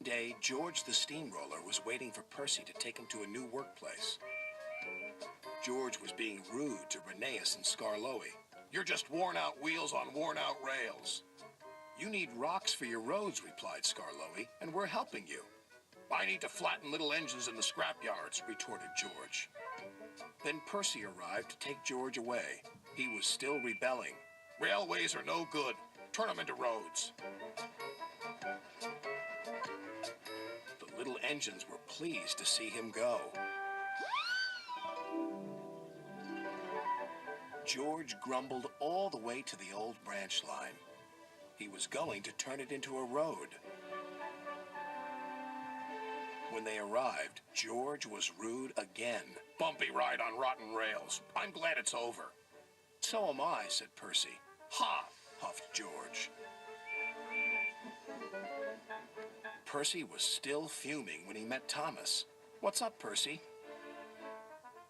day, George the steamroller was waiting for Percy to take him to a new workplace. George was being rude to Rheneas and Skarloey. "You're just worn-out wheels on worn-out rails." "You need rocks for your roads," replied Skarloey, "and we're helping you." "I need to flatten little engines in the scrap yards," retorted George. Then Percy arrived to take George away. He was still rebelling. "Railways are no good. Turn them into roads." The little engines were pleased to see him go. George grumbled all the way to the old branch line. He was going to turn it into a road. When they arrived, George was rude again. "Bumpy ride on rotten rails. I'm glad it's over." "So am I," said Percy. "Ha!" huffed George. Percy was still fuming when he met Thomas. "What's up, Percy?"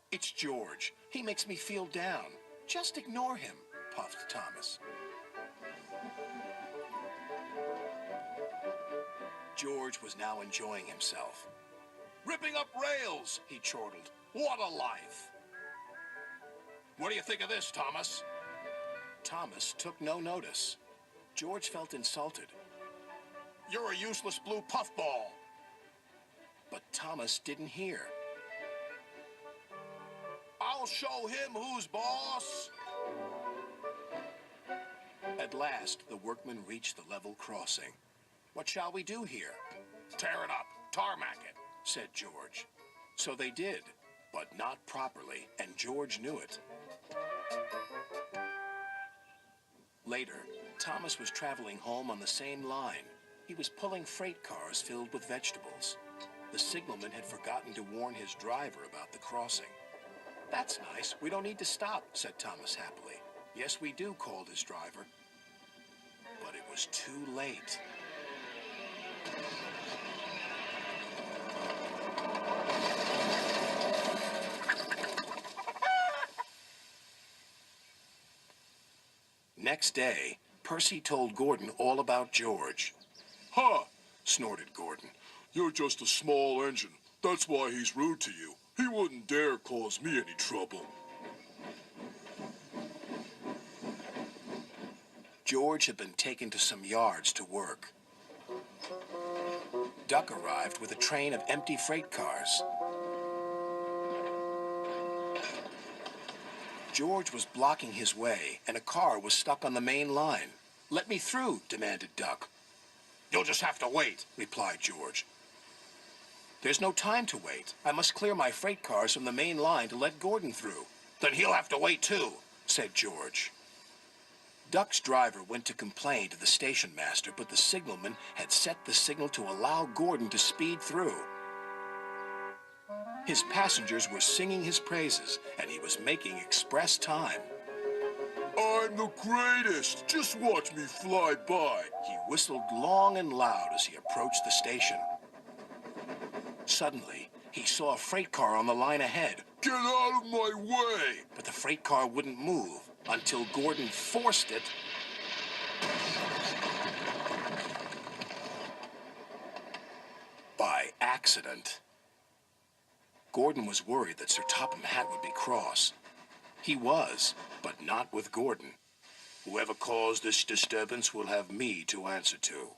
"It's George. He makes me feel down." "Just ignore him," puffed Thomas. George was now enjoying himself. "Ripping up rails," he chortled. "What a life!" "What do you think of this, Thomas?" Thomas took no notice. George felt insulted. "You're a useless blue puffball." But Thomas didn't hear. "I'll show him who's boss." At last, the workmen reached the level crossing. "What shall we do here?" "Tear it up, tarmac it," said George. So they did, but not properly, and George knew it. Later, Thomas was traveling home on the same line. He was pulling freight cars filled with vegetables. The signalman had forgotten to warn his driver about the crossing. "That's nice. We don't need to stop," said Thomas happily. "Yes, we do," called his driver. But it was too late. Next day, Percy told Gordon all about George. "Ha!" snorted Gordon. "You're just a small engine. That's why he's rude to you. He wouldn't dare cause me any trouble." George had been taken to some yards to work. Duck arrived with a train of empty freight cars. George was blocking his way, and a car was stuck on the main line. "Let me through," demanded Duck. "You'll just have to wait," replied George. "There's no time to wait. I must clear my freight cars from the main line to let Gordon through." "Then he'll have to wait too," said George. Duck's driver went to complain to the station master, but the signalman had set the signal to allow Gordon to speed through. His passengers were singing his praises, and he was making express time. "I'm the greatest! Just watch me fly by!" He whistled long and loud as he approached the station. Suddenly, he saw a freight car on the line ahead. "Get out of my way!" But the freight car wouldn't move until Gordon forced it by accident. Gordon was worried that Sir Topham Hatt would be cross. He was, but not with Gordon. "Whoever caused this disturbance will have me to answer to."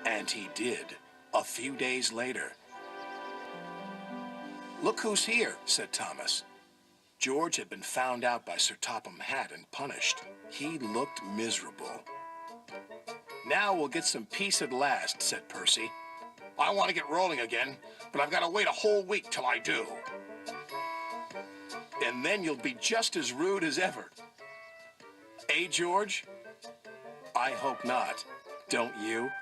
And he did, a few days later. "Look who's here," said Thomas. George had been found out by Sir Topham Hatt and punished. He looked miserable. "Now we'll get some peace at last," said Percy. "I want to get rolling again, but I've got to wait a whole week till I do." "And then you'll be just as rude as ever." "Eh, George?" "I hope not. Don't you?"